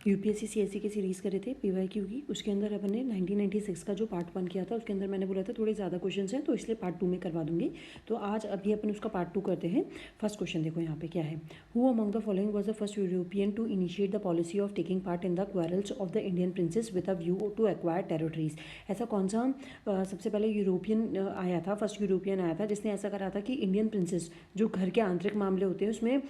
UPSC CSC की series करे थे पीवाईक्यू की, उसके अंदर अपन ने 1996 का जो पार्ट 1 किया था उसके अंदर मैंने बोला था थोड़े ज़्यादा क्वेश्चंस हैं तो इसलिए पार्ट 2 में करवा दूंगी। तो आज अभी अपन उसका पार्ट 2 करते हैं। फर्स्ट क्वेश्चन देखो यहाँ पे क्या है। Who among the following was the first European to initiate the policy of taking part in the quarrels of the Indian princes with a view to acquire territories. ऐसा कौन सा सबसे पहले यूरोपियन आया था, फर्स्ट यूरोपियन आया था जिसने ऐसा करा था कि इंडियन प्रिंसेस जो घर के आंतरिक मामले होते हैं उसमें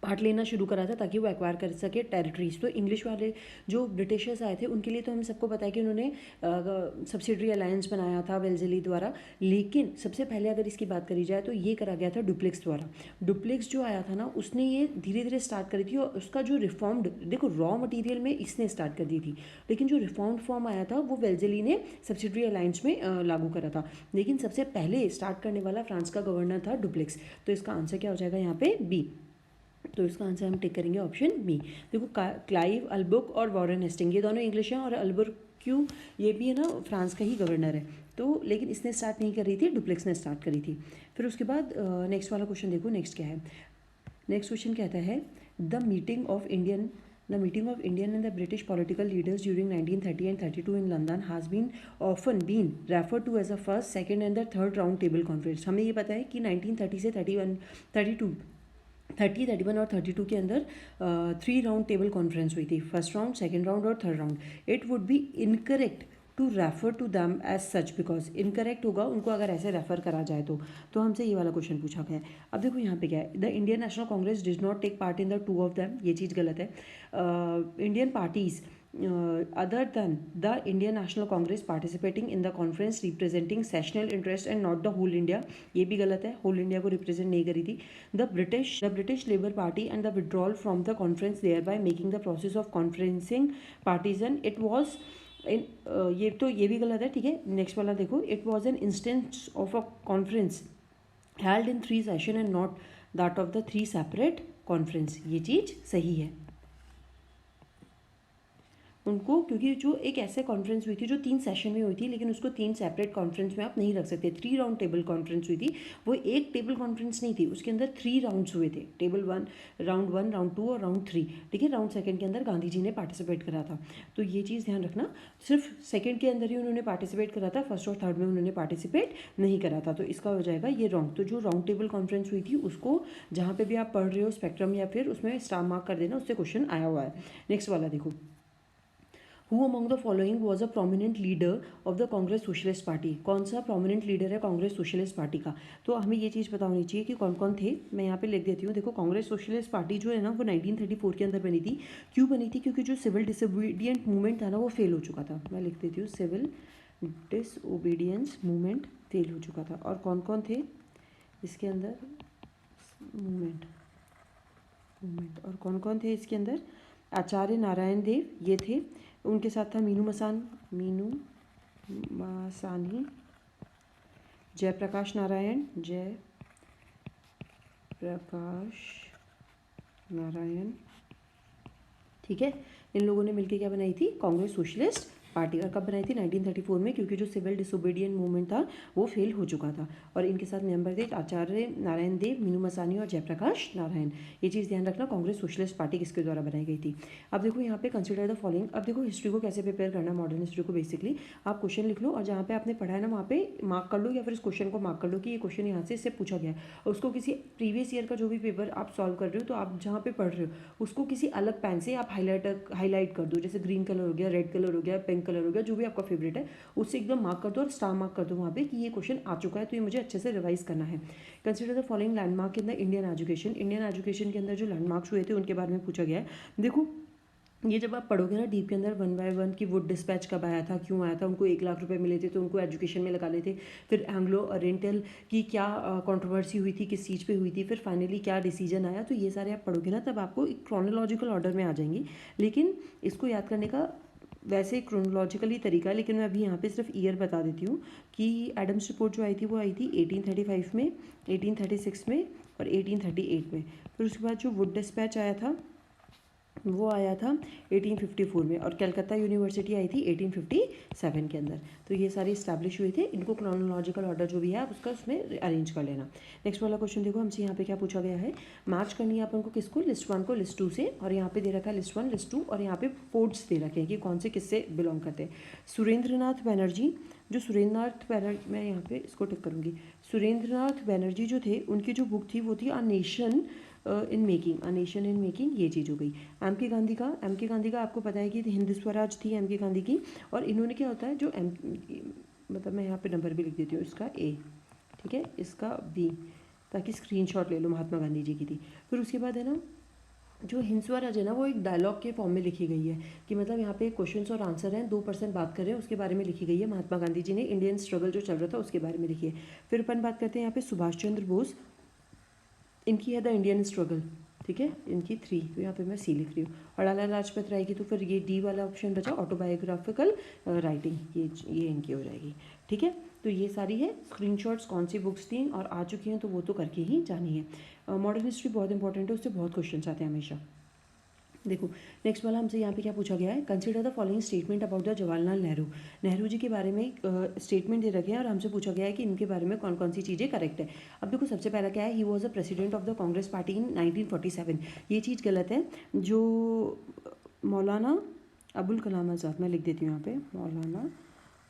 पार्ट लेना शुरू करा था ताकि वो एक्वायर कर सके टेरिटरीज। तो इंग्लिश वाले जो ब्रिटिशर्स आए थे उनके लिए तो हम सबको पता है कि उन्होंने सब्सिडरी अलायंस बनाया था वेल्जेली द्वारा, लेकिन सबसे पहले अगर इसकी बात करी जाए तो ये करा गया था डुप्लेक्स द्वारा। डुप्लेक्स जो आया था ना उसने ये धीरे धीरे स्टार्ट करी थी और उसका जो रिफॉर्म्ड, देखो रॉ मटीरियल में इसने स्टार्ट कर दी थी, लेकिन जो रिफॉर्म्ड फॉर्म आया था वो वेल्जेली ने सब्सिडरी अलायंस में लागू करा था। लेकिन सबसे पहले स्टार्ट करने वाला फ्रांस का गवर्नर था डुप्लेक्स। तो इसका आंसर क्या हो जाएगा यहाँ पे बी। तो इसका आंसर हम टिक करेंगे ऑप्शन बी। देखो क्लाइव अल्बुक और वॉरेन हेस्टिंग ये दोनों इंग्लिश हैं और अल्बुक क्यों ये भी है ना फ्रांस का ही गवर्नर है। तो लेकिन इसने स्टार्ट नहीं कर रही थी, डुप्लेक्स ने स्टार्ट करी थी। फिर उसके बाद नेक्स्ट वाला क्वेश्चन देखो, नेक्स्ट क्या है। नेक्स्ट क्वेश्चन कहता है the meeting of Indian and the British political leaders during 1930 and 32 in London has been often been referred to as the first, second and the third round table conference। हमें ये पता है कि 1930 से 31 32 30 31 और 32 के अंदर 3 राउंड टेबल कॉन्फ्रेंस हुई थी, फर्स्ट राउंड, सेकेंड राउंड और third round. It would be incorrect to refer to them as such, because incorrect होगा उनको अगर ऐसे रेफर करा जाए तो हमसे ये वाला क्वेश्चन पूछा गया है। अब देखो यहाँ पे क्या है, the Indian National Congress does not take part in the two of them, ये चीज़ गलत है। Indian parties other than the Indian National Congress participating in the conference representing sectional interest and not the whole India, ये भी गलत है, whole India को represent नहीं करी थी। The British Labour Party and the withdrawal from the conference thereby making the process of conferencing partisan, it was in ये तो ये भी गलत है, ठीक है। नेक्स्ट वाला देखो, it was an instance of a conference held in 3 session and not that of the 3 separate conference, ये चीज़ सही है उनको, क्योंकि जो एक ऐसे कॉन्फ्रेंस हुई थी जो 3 सेशन में हुई थी लेकिन उसको 3 सेपरेट कॉन्फ्रेंस में आप नहीं रख सकते। 3 राउंड टेबल कॉन्फ्रेंस हुई थी, वो एक टेबल कॉन्फ्रेंस नहीं थी, उसके अंदर 3 राउंड्स हुए थे, टेबल 1, राउंड 1, राउंड 2 और राउंड 3, ठीक है। राउंड सेकंड के अंदर गांधी जी ने पार्टिसिपेट करा था, तो ये चीज़ ध्यान रखना, सिर्फ सेकेंड के अंदर ही उन्होंने पार्टिसिपेट करा था, फर्स्ट और थर्ड में उन्होंने पार्टिसिपेट नहीं करा था, तो इसका हो जाएगा ये रॉन्ग। तो जो राउंड टेबल कॉन्फ्रेंस हुई थी उसको जहाँ पे भी आप पढ़ रहे हो स्पेक्ट्रम या फिर उसमें स्टार मार्क कर देना, उससे क्वेश्चन आया हुआ है। नेक्स्ट वाला देखो, who among the following was a prominent leader of the Congress socialist party, कौन सा प्रोमिनेंट लीडर है कांग्रेस सोशलिस्ट पार्टी का। तो हमें ये चीज़ पता होनी चाहिए कि कौन कौन थे, मैं यहाँ पे लिख देती हूँ। देखो कांग्रेस सोशलिस्ट पार्टी जो है ना वो 1934 के अंदर बनी थी। क्यों बनी थी, क्योंकि जो सिविल डिसोबीडियंट मूवमेंट था ना वो फेल हो चुका था, मैं लिख देती हूँ सिविल डिसोबीडियंस मूवमेंट फेल हो चुका था। और कौन कौन थे इसके अंदर, मूवमेंट और कौन कौन थे इसके अंदर, आचार्य नारायण देव ये थे, उनके साथ था मीनू मसानी, जयप्रकाश नारायण ठीक है। इन लोगों ने मिलकर क्या बनाई थी, कांग्रेस सोशलिस्ट पार्टी। और कब बनाई थी, 1934 में, क्योंकि जो सिविल डिसोबीडियंट मूवमेंट था वो फेल हो चुका था। और इनके साथ मेंबर थे आचार्य नारायण देव, मीनू मसानी और जयप्रकाश नारायण। ये चीज़ ध्यान रखना, कांग्रेस सोशलिस्ट पार्टी किसके द्वारा बनाई गई थी। अब देखो यहाँ पे कंसिडर द फॉलोइंग। अब देखो हिस्ट्री को कैसे प्रिपेयर करना, मॉडर्न हिस्ट्री को बेसिकली आप क्वेश्चन लिख लो और जहाँ पे आपने पढ़ा है ना वहाँ पे मार्क कर लो, या फिर इस क्वेश्चन को मार्क कर लो कि ये क्वेश्चन यहाँ से इससे पूछा गया है। और उसको किसी प्रीवियस ईयर का जो भी पेपर आप सॉल्व कर रहे हो तो आप जहाँ पे पढ़ रहे हो उसको किसी अलग पेन से आप हाईलाइट कर दो, जैसे ग्रीन कलर हो गया, रेड कलर हो गया, पिंक कलर हो गया, जो भी आपका फेवरेट है उससे एकदम मार्क कर दो और स्टार मार्क कर दो वहाँ पे कि ये क्वेश्चन आ चुका है, तो ये मुझे अच्छे से रिवाइज करना है। Consider the following landmark in the Indian education. Indian education के अंदर जो लैंडमार्क्स हुए थे उनके बारे में पूछा गया है। देखो ये जब आप पढ़ोगे ना डीप के अंदर 1 बाय 1 की वुड डिस्पैच कब आया था, क्यों आया था, उनको 1 लाख रुपए मिले थे तो उनको एजुकेशन में लगा लेते, फिर एंग्लो ओरिएंटल की क्या कंट्रोवर्सी हुई थी, किस चीज़ पे हुई थी, फिर फाइनली क्या डिसीजन आया, तो ये सारे आप पढ़ोगे ना तब आपको एक क्रोनोलॉजिकल ऑर्डर में आ जाएंगी। लेकिन इसको याद करने का वैसे क्रोनोलॉजिकली तरीका है, लेकिन मैं अभी यहाँ पे सिर्फ ईयर बता देती हूँ कि एडम्स रिपोर्ट जो आई थी वो आई थी 1835 में, 1836 में और 1838 में। फिर उसके बाद जो वुड डिस्पैच आया था वो आया था 1854 में, और कलकत्ता यूनिवर्सिटी आई थी 1857 के अंदर। तो ये सारे इस्टेब्लिश हुए थे। इनको क्रोनोलॉजिकल ऑर्डर जो भी है आप उसका उसमें अरेंज कर लेना। नेक्स्ट वाला क्वेश्चन देखो, हमसे यहाँ पे क्या पूछा गया है। मैच करनी है अपन को किसको, लिस्ट 1 को लिस्ट 2 से, और यहाँ पे दे रखा है लिस्ट 1 लिस्ट 2, और यहाँ पे फोर्ट्स दे रखे हैं कि कौन से किससे बिलोंग करते हैं। सुरेंद्रनाथ बनर्जी, जो सुरेंद्रनाथ बनर्जी, मैं यहाँ पे इसको टिक करूँगी। सुरेंद्रनाथ बनर्जी जो थे, उनकी जो बुक थी वो थी a nation in making, a nation in making, ये चीज़ हो गई। एम के गांधी का आपको पता है कि हिंद स्वराज थी एम के गांधी की। और इन्होंने क्या होता है जो एम, मतलब मैं यहाँ पे नंबर भी लिख देती हूँ, इसका ए, ठीक है, इसका बी, ताकि स्क्रीनशॉट ले लो, महात्मा गांधी जी की थी। फिर उसके बाद है ना, जो हिंद स्वराज है ना, वो एक डायलॉग के फॉर्म में लिखी गई है, कि मतलब यहाँ पे क्वेश्चन और आंसर हैं, 2% बात कर रहे हैं उसके बारे में लिखी गई है। महात्मा गांधी जी ने इंडियन स्ट्रगल जो चल रहा था उसके बारे में लिखी है। फिर अपन बात करते हैं यहाँ पे सुभाष चंद्र बोस, इनकी है द इंडियन स्ट्रगल, ठीक है, इनकी 3, तो यहाँ पे मैं सी लिख रही हूँ। और लाला लाजपत राय की तो फिर ये डी वाला ऑप्शन बचा, ऑटोबायोग्राफिकल राइटिंग, ये इनकी हो जाएगी, ठीक है। तो ये सारी है स्क्रीनशॉट्स, कौन सी बुक्स थी और आ चुकी हैं, तो वो तो करके ही जानी है। मॉडर्न हिस्ट्री बहुत इंपॉर्टेंट है, उससे बहुत क्वेश्चन आते हैं हमेशा। देखो नेक्स्ट वाला हमसे यहाँ पे क्या पूछा गया है, consider the following statement about the Jawaharlal Nehru. Nehru ji के बारे में स्टेटमेंट दे रखे हैं और हमसे पूछा गया है कि इनके बारे में कौन कौन सी चीज़ें करेक्ट है। अब देखो सबसे पहला क्या है, he was a president of the Congress party इन 1947, ये चीज़ गलत है। जो मौलाना अबुल कलाम आज़ाद, मैं लिख देती हूँ यहाँ पे, मौलाना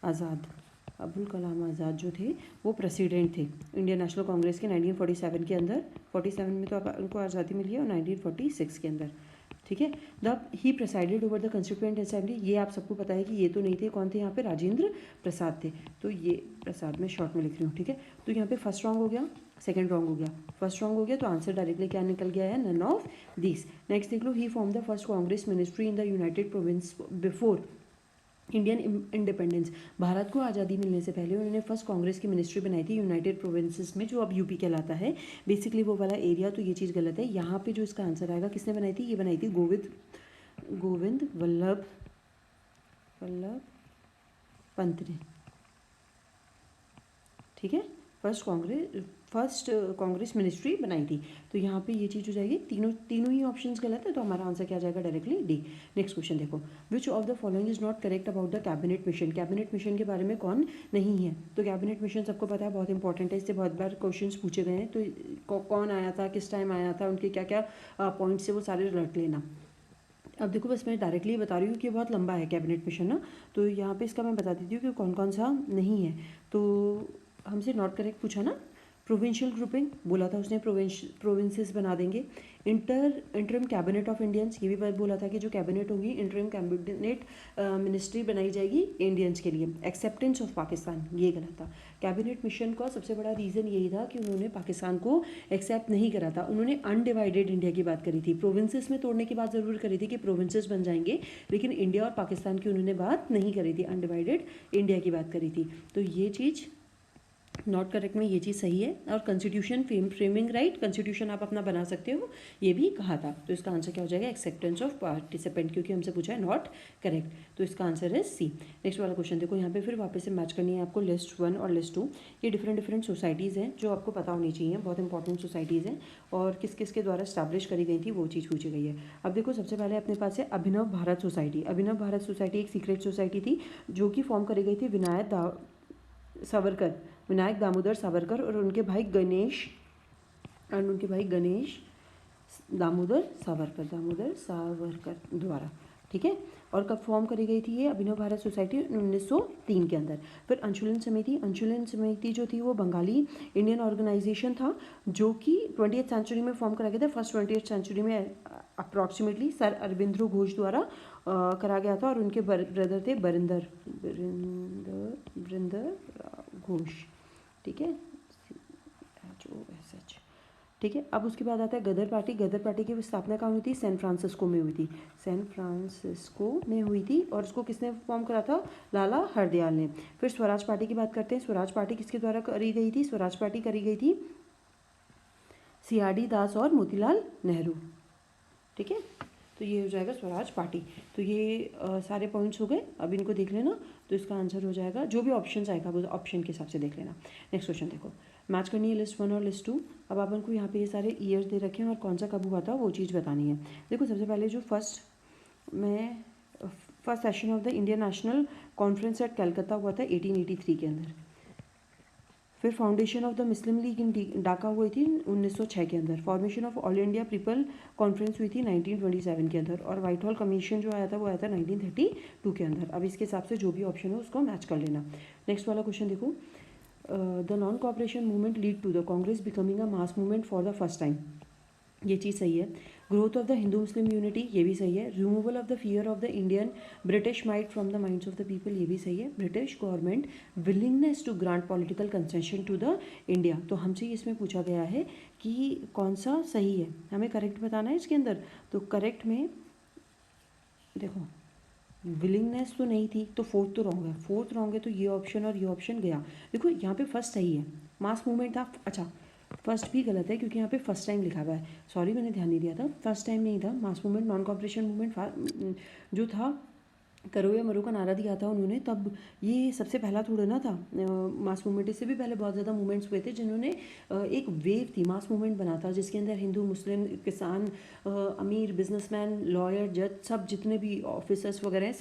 आज़ाद, अबुल कलाम आज़ाद जो थे वो प्रेसिडेंट थे इंडियन नेशनल कांग्रेस के 1947 के अंदर। 47 में तो उनको आज़ादी मिली है, और 1946 के अंदर, ठीक है। The he presided over the constituent assembly, ये आप सबको पता है कि ये तो नहीं थे, कौन थे यहाँ पे, राजेंद्र प्रसाद थे। तो ये प्रसाद में शॉर्ट में लिख रही हूँ, ठीक है। तो यहाँ पे फर्स्ट रॉन्ग हो गया, सेकंड रॉन्ग हो गया, फर्स्ट रॉन्ग हो गया, तो आंसर डायरेक्टली क्या निकल गया है, नन ऑफ दिस। नेक्स्ट देख लो, he form the first Congress ministry in the United Province before Indian independence, Bharat को आज़ादी मिलने से पहले उन्होंने फर्स्ट कांग्रेस की मिनिस्ट्री बनाई थी यूनाइटेड प्रोविंसेस में, जो अब यूपी कहलाता है, बेसिकली वो वाला एरिया। तो ये चीज़ गलत है। यहाँ पे जो इसका आंसर आएगा, किसने बनाई थी, ये बनाई थी गोविंद वल्लभ पंत ने, ठीक है। फर्स्ट कांग्रेस मिनिस्ट्री बनाई थी। तो यहाँ पे ये चीज़ हो जाएगी, तीनों ही ऑप्शंस गलत है, तो हमारा आंसर क्या जाएगा, डायरेक्टली डी। नेक्स्ट क्वेश्चन देखो, which of the following is not correct about the cabinet mission, cabinet mission के बारे में कौन नहीं है। तो कैबिनेट मिशन सबको पता है, बहुत इंपॉर्टेंट है, इससे बहुत बार क्वेश्चन पूछे गए हैं। तो कौन आया था, किस टाइम आया था, उनके क्या क्या पॉइंट्स से वो सारे रट लेना। अब देखो बस मैं डायरेक्टली बता रही हूँ कि बहुत लंबा है कैबिनेट मिशन ना, तो यहाँ पे इसका मैं बता देती हूँ कि कौन कौन सा नहीं है। तो हमसे नॉट करेक्ट पूछा ना, प्रोविंशियल ग्रुपिंग बोला था उसने, प्रोविंसेस बना देंगे। इंटरिम कैबिनेट ऑफ इंडियंस, ये भी बोला था कि जो कैबिनेट होगी, इंटरिम कैबिनेट मिनिस्ट्री बनाई जाएगी इंडियंस के लिए। एक्सेप्टेंस ऑफ पाकिस्तान, ये गलत था। कैबिनेट मिशन का सबसे बड़ा रीज़न यही था कि उन्होंने पाकिस्तान को एक्सेप्ट नहीं करा था, उन्होंने अनडिवाइडेड इंडिया की बात करी थी। प्रोविंसेस में तोड़ने की बात ज़रूर करी थी कि प्रोविंसेस बन जाएंगे, लेकिन इंडिया और पाकिस्तान की उन्होंने बात नहीं करी थी, अनडिवाइडेड इंडिया की बात करी थी। तो ये चीज़ नॉट करेक्ट में ये चीज़ सही है। और कॉन्स्टिट्यूशन फ्रेमिंग राइट, कॉन्स्टिट्यूशन आप अपना बना सकते हो, ये भी कहा था। तो इसका आंसर क्या हो जाएगा, एक्सेप्टेंस ऑफ पार्टिसिपेंट, क्योंकि हमसे पूछा है नॉट करेक्ट, तो इसका आंसर है सी। नेक्स्ट वाला क्वेश्चन देखो, यहाँ पे फिर वापस से मैच करनी है आपको लिस्ट 1 और लिस्ट 2। ये डिफरेंट सोसाइटीज़ हैं जो आपको पता होनी चाहिए, बहुत इंपॉर्टेंट सोसाइटीज़ हैं, और किस किस के द्वारा स्टैब्लिश करी गई थी वो चीज़ पूछी गई है। अब देखो सबसे पहले अपने पास है अभिनव भारत सोसाइटी। अभिनव भारत सोसाइटी एक सीक्रेट सोसाइटी थी जो कि फॉर्म करी गई थी विनायक दामोदर सावरकर और उनके भाई गणेश दामोदर सावरकर द्वारा, ठीक है। और कब फॉर्म करी गई थी ये अभिनव भारत सोसाइटी, 1903 के अंदर। फिर अंशुलन समिति जो थी वो बंगाली इंडियन ऑर्गेनाइजेशन था, जो कि 20th सेंचुरी में फॉर्म करा गया था। फर्स्ट 20th सेंचुरी में अप्रॉक्सीमेटली सर अरविंदो घोष द्वारा करा गया था, और उनके ब्रदर थे बरिंदर घोष, ठीक है, ठीक है। अब उसके बाद आता है गदर पार्टी की स्थापना कहाँ हुई थी, सैन फ्रांसिस्को में हुई थी, और उसको किसने फॉर्म करा था, लाला हरदयाल ने। फिर स्वराज पार्टी की बात करते हैं। स्वराज पार्टी किसके द्वारा करी गई थी, स्वराज पार्टी करी गई थी CRD दास और मोतीलाल नेहरू, ठीक है। तो ये हो जाएगा स्वराज पार्टी। तो ये सारे पॉइंट्स हो गए, अब इनको देख लेना। तो इसका आंसर हो जाएगा, जो भी ऑप्शन आएगा वो ऑप्शन के हिसाब से देख लेना। नेक्स्ट क्वेश्चन देखो, मैच करनी है लिस्ट 1 और लिस्ट 2। अब अपन को यहाँ पे ये सारे ईयर्स दे रखे हैं और कौन सा कब हुआ था वो चीज़ बतानी है। देखो सबसे पहले जो first session of the Indian National Conference at Calcutta हुआ था 1883 के अंदर। फिर foundation of the Muslim League in Dhaka हुई थी 1906 के अंदर। Formation of All India people conference हुई थी 1927 के अंदर। और व्हाइट हॉल कमीशन जो आया था वो आया था 1932 के अंदर। अब इसके हिसाब से जो भी ऑप्शन है उसको मैच कर लेना। नेक्स्ट वाला क्वेश्चन देखो, the non cooperation movement lead to the Congress becoming a mass movement for the first time, ये चीज़ सही है। Growth of the Hindu Muslim unity, ये भी सही है। Removal of the fear of the Indian British might from the minds of the people, ये भी सही है। British government willingness to grant political concession to the India, तो हमसे इसमें पूछा गया है कि कौन सा सही है, हमें करेक्ट बताना है इसके अंदर। तो करेक्ट में देखो विलिंगनेस तो नहीं थी तो फोर्थ तो रॉन्ग है, फोर्थ रॉन्ग है तो ये ऑप्शन और ये ऑप्शन गया। देखो यहाँ पे फर्स्ट सही है, मास मूवमेंट था। अच्छा फर्स्ट भी गलत है क्योंकि यहाँ पे फर्स्ट टाइम लिखा हुआ है, सॉरी मैंने ध्यान नहीं दिया था, फर्स्ट टाइम नहीं था। Mass movement non cooperation movement जो था, करो या मरो का नारा दिया था उन्होंने, तब ये सबसे पहला थोड़ा ना था मास मूवमेंट। इससे भी पहले बहुत ज़्यादा मूवमेंट्स हुए थे जिन्होंने एक वेव थी, मास मूवमेंट बना था जिसके अंदर हिंदू मुस्लिम किसान अमीर बिजनेसमैन लॉयर जज सब जितने भी ऑफिसर्स वगैरह हैं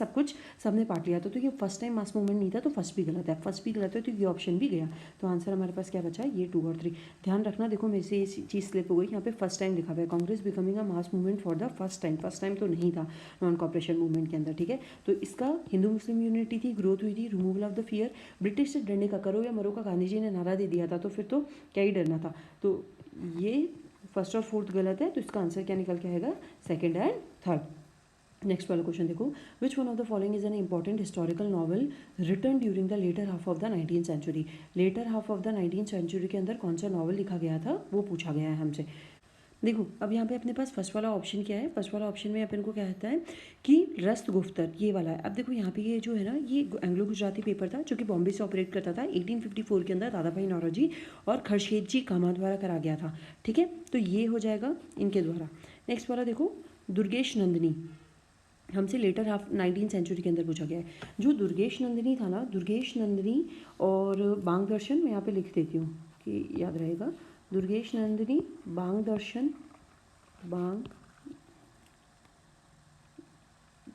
सब ने पार्ट लिया था। तो ये फर्स्ट टाइम मास मूवमेंट नहीं था तो फर्स्ट भी गलत है, फर्स्ट भी गलत है तो ये ऑप्शन भी गया। तो आंसर हमारे पास क्या बचा, ये 2 और 3। ध्यान रखना, देखो मेरे से ये चीज़ स्लिप हो गई, यहाँ पे फर्स्ट टाइम लिखा हुआ है Congress becoming a mass movement for the first time, first time तो नहीं था नॉन कॉपरेशन मूवमेंट के अंदर, ठीक है। तो इसका हिंदू मुस्लिम यूनिटी थी, ग्रोथ हुई थी, removal of the fear, British से डरने का, करो या मरो का गांधी जी ने नारा दे दिया था तो फिर तो क्या ही डरना था। तो ये फर्स्ट और फोर्थ गलत है, तो इसका आंसर क्या निकल के आएगा, सेकंड एंड थर्ड। नेक्स्ट वाला क्वेश्चन देखो, which one of the following is an important historical novel written during the latter half of the 19th century. Latter half of the 19th century के अंदर कौन सा नॉवल लिखा गया था वो पूछा गया है हमसे। देखो अब यहाँ पे अपने पास फर्स्ट वाला ऑप्शन क्या है, फर्स्ट वाला ऑप्शन में अपन को क्या कहता है कि रस्त गुफ्तर, ये वाला है। अब देखो यहाँ पे ये जो है ना, ये एंग्लो गुजराती पेपर था जो कि बॉम्बे से ऑपरेट करता था 1854 के अंदर, दादा भाई नौरोजी और खर्शेद जी कामा द्वारा करा गया था, ठीक है। तो ये हो जाएगा इनके द्वारा। नेक्स्ट वाला देखो, दुर्गेश नंदिनी, हमसे लेटर हाफ 19th सेंचुरी के अंदर पूछा गया है। जो दुर्गेश नंदिनी था ना, दुर्गेश नंदिनी और बांग दर्शन, मैं यहाँ पे लिख देती हूँ कि याद रहेगा, दुर्गेश नंदिनी, बांग दर्शन, बांग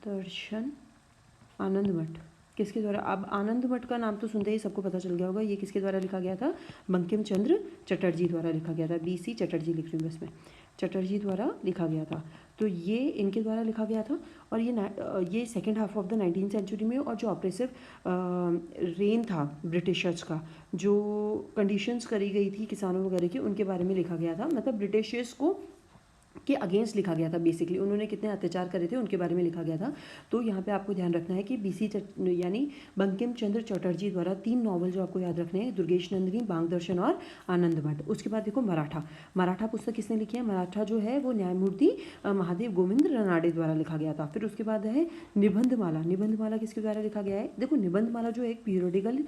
दर्शन, आनंद मठ, किसके द्वारा। अब आनंद मठ का नाम तो सुनते ही सबको पता चल गया होगा, ये किसके द्वारा लिखा गया था, बंकिम चंद्र चटर्जी द्वारा लिखा गया था। BC चटर्जी लिख रही हूँ इसमें, चटर्जी द्वारा लिखा गया था। तो ये इनके द्वारा लिखा गया था। और ये second half of the 19th century में, और जो ऑपरेसिव रेन था ब्रिटिशर्स का, जो कंडीशंस करी गई थी किसानों वगैरह की, उनके बारे में लिखा गया था। मतलब ब्रिटिशर्स को के अगेंस्ट लिखा गया था, बेसिकली उन्होंने कितने अत्याचार करे थे उनके बारे में लिखा गया था। तो यहाँ पे आपको ध्यान रखना है कि BC यानी बंकिम चंद्र चटर्जी द्वारा 3 नॉवल जो आपको याद रखने हैं, दुर्गेश नंदिनी, बांग दर्शन और आनंद मठ। उसके बाद देखो मराठा, मराठा पुस्तक किसने लिखी है, मराठा जो है वो न्यायमूर्ति महादेव गोविंद रनाडे द्वारा लिखा गया था। फिर उसके बाद है निबंधमाला, निबंधमाला किसके द्वारा लिखा गया है, देखो निबंधमाला जो एक periodical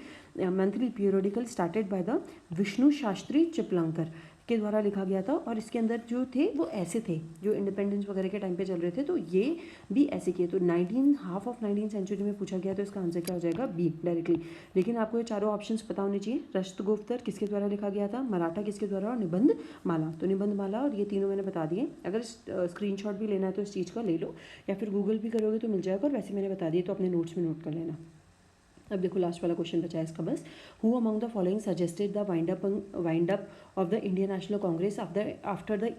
monthly periodical started by the Vishnu Shastri Chiplunkar के द्वारा लिखा गया था। और इसके अंदर जो थे वो ऐसे थे जो इंडिपेंडेंस वगैरह के टाइम पे चल रहे थे, तो ये भी ऐसे किए। तो हाफ ऑफ 19th सेंचुरी में पूछा गया, तो इसका आंसर क्या हो जाएगा, B डायरेक्टली। लेकिन आपको ये चारों ऑप्शंस पता होने चाहिए, रस्तगुफ्तर किसके द्वारा लिखा गया था, मराठा किसके द्वारा, और निबंध माला। तो निबंध माला और ये तीनों मैंने बता दिए। अगर स्क्रीनशॉट भी लेना है तो इस चीज़ का ले लो, या फिर गूगल भी करोगे तो मिल जाएगा, और वैसे मैंने बता दिए तो अपने नोट्स में नोट कर लेना। अब देखो लास्ट वाला क्वेश्चन बचा है इसका बस, who among the following suggested the wind up of the Indian National Congress after the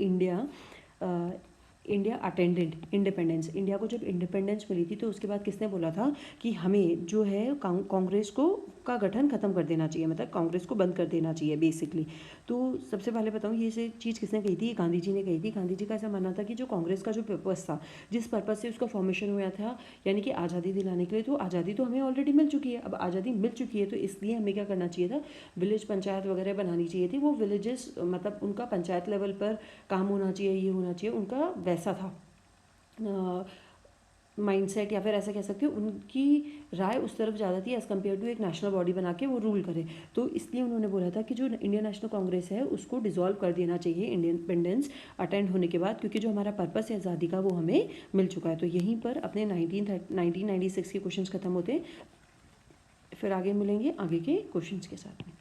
India attended independence. India को जब इंडिपेंडेंस मिली थी तो उसके बाद किसने बोला था कि हमें जो है कांग्रेस को का गठन खत्म कर देना चाहिए, मतलब कांग्रेस को बंद कर देना चाहिए बेसिकली। तो सबसे पहले बताऊँ ये से चीज़ किसने कही थी, गांधी जी ने कही थी। गांधी जी का ऐसा मानना था कि जो कांग्रेस का जो पर्पस था, जिस पर्पस से उसका फॉर्मेशन हुआ था, यानी कि आज़ादी दिलाने के लिए, तो आज़ादी तो हमें ऑलरेडी मिल चुकी है। अब आज़ादी मिल चुकी है तो इसलिए हमें क्या करना चाहिए था, विलेज पंचायत वगैरह बनानी चाहिए थी। वो विलेजेस मतलब उनका पंचायत लेवल पर काम होना चाहिए, ये होना चाहिए, उनका वैसा था माइंडसेट, या फिर ऐसा कह सकते हो उनकी राय उस तरफ ज़्यादा थी एज़ कम्पेयर टू एक नेशनल बॉडी बना के वो रूल करे। तो इसलिए उन्होंने बोला था कि जो इंडियन नेशनल कांग्रेस है उसको डिसॉल्व कर देना चाहिए इंडिपेंडेंस अटेंड होने के बाद, क्योंकि जो हमारा पर्पस है आज़ादी का वो हमें मिल चुका है। तो यहीं पर अपने 1996 के क्वेश्चन खत्म होते हैं, फिर आगे मिलेंगे आगे के क्वेश्चन के साथ में।